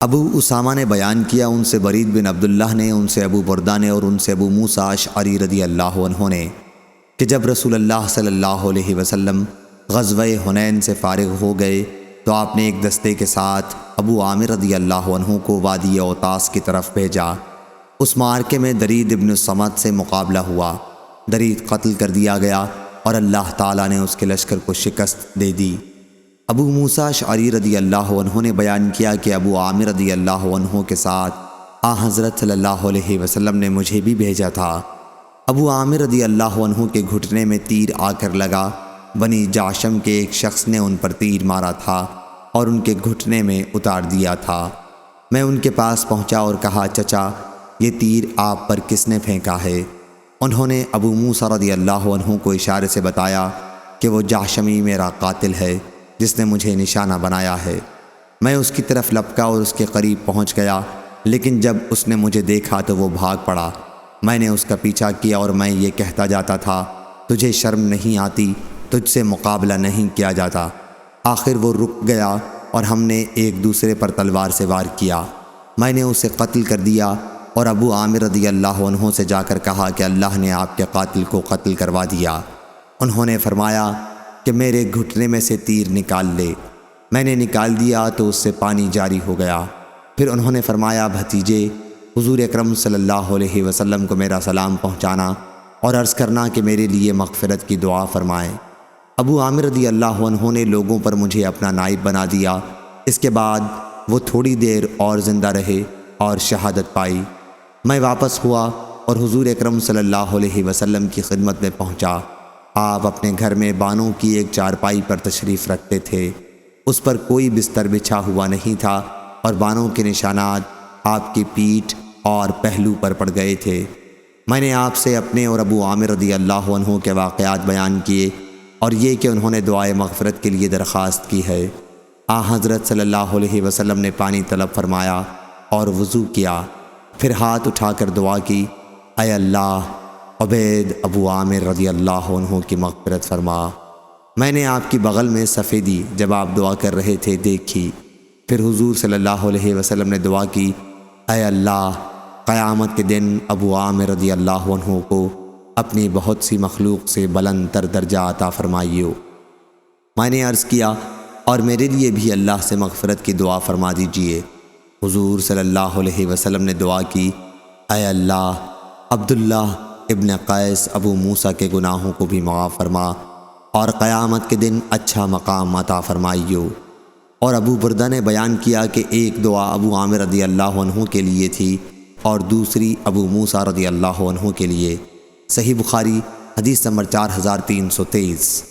ابو اسامہ نے بیان کیا، ان سے برید بن عبداللہ نے، ان سے ابو بردہ نے اور ان سے ابو موسیٰ اشعری رضی اللہ عنہ نے کہ جب رسول اللہ صلی اللہ علیہ وسلم غزوہ حنین سے فارغ ہو گئے تو آپ نے ایک دستے کے ساتھ ابو عامر رضی اللہ عنہ کو وادی اوطاس کی طرف بھیجا۔ اس معرکے میں درید ابن الصمت سے مقابلہ ہوا۔ درید قتل کر دیا گیا اور اللہ تعالیٰ نے اس کے لشکر کو شکست دے دی۔ ابو موسیٰ اشعری رضی اللہ عنہ نے بیان کیا کہ ابو عامر رضی اللہ عنہ کے ساتھ حضرت صلی اللہ علیہ وسلم نے مجھے بھی بھیجا تھا۔ ابو عامر رضی اللہ عنہ کے گھٹنے میں تیر آ کر لگا۔ بنی جعشم کے ایک شخص نے ان پر تیر مارا تھا اور ان کے گھٹنے میں اتار دیا تھا۔ میں ان کے پاس پہنچا اور کہا، چچا یہ تیر آپ پر کس نے پھینکا ہے؟ انہوں نے ابو موسیٰ رضی اللہ عنہ کو اشارے سے بتایا کہ وہ جعشمی میرا قاتل ہے جس نے مجھے نشانہ بنایا ہے۔ میں اس کی طرف لپکا اور اس کے قریب پہنچ گیا، لیکن جب اس نے مجھے دیکھا تو وہ بھاگ پڑا۔ میں نے اس کا پیچھا کیا اور میں یہ کہتا جاتا تھا، تجھے شرم نہیں آتی؟ تجھ سے مقابلہ نہیں کیا جاتا؟ آخر وہ رک گیا اور ہم نے ایک دوسرے پر تلوار سے وار کیا۔ میں نے اسے قتل کر دیا اور ابو عامر رضی اللہ عنہ سے جا کر کہا کہ اللہ نے آپ کے قاتل کو قتل کروا دیا۔ انہوں نے فرمایا کہ میرے گھٹنے میں سے تیر نکال لے۔ میں نے نکال دیا تو اس سے پانی جاری ہو گیا۔ پھر انہوں نے فرمایا، بھتیجے حضور اکرم صلی اللہ علیہ وسلم کو میرا سلام پہنچانا اور عرض کرنا کہ میرے لیے مغفرت کی دعا فرمائیں۔ ابو عامر رضی اللہ عنہ نے لوگوں پر مجھے اپنا نائب بنا دیا۔ اس کے بعد وہ تھوڑی دیر اور زندہ رہے اور شہادت پائی۔ میں واپس ہوا اور حضور اکرم صلی اللہ علیہ وسلم کی خدمت میں پہنچا۔ آپ اپنے گھر میں بانوں کی ایک چارپائی پر تشریف رکھتے تھے۔ اس پر کوئی بستر بچھا ہوا نہیں تھا اور بانوں کے نشانات آپ کی پیٹھ اور پہلو پر پڑ گئے تھے۔ میں نے آپ سے اپنے اور ابو عامر رضی اللہ عنہ کے واقعات بیان کیے اور یہ کہ انہوں نے دعائے مغفرت کے لیے درخواست کی ہے۔ حضرت صلی اللہ علیہ وسلم نے پانی طلب فرمایا اور وضو کیا، پھر ہاتھ اٹھا کر دعا کی، اے اللہ عبید ابو عامر رضی اللہ عنہ کی مغفرت فرما۔ میں نے آپ کی بغل میں سفیدی جب آپ دعا کر رہے تھے دیکھی۔ پھر حضور صلی اللہ علیہ وسلم نے دعا کی، اے اللہ قیامت کے دن ابو عامر رضی اللہ عنہ کو اپنی بہت سی مخلوق سے بلند تر درجہ عطا فرمائیو۔ میں نے عرض کیا، اور میرے لیے بھی اللہ سے مغفرت کی دعا فرما دیجئے۔ حضور صلی اللہ علیہ وسلم نے دعا کی، اے اللہ عبداللہ ابن قیس ابو موسیٰ کے گناہوں کو بھی معاف فرما اور قیامت کے دن اچھا مقام عطا فرمائیو۔ اور ابو بردہ نے بیان کیا کہ ایک دعا ابو عامر رضی اللہ عنہ کے لیے تھی اور دوسری ابو موسیٰ رضی اللہ عنہ کے لیے۔ صحیح بخاری حدیث نمبر 4323۔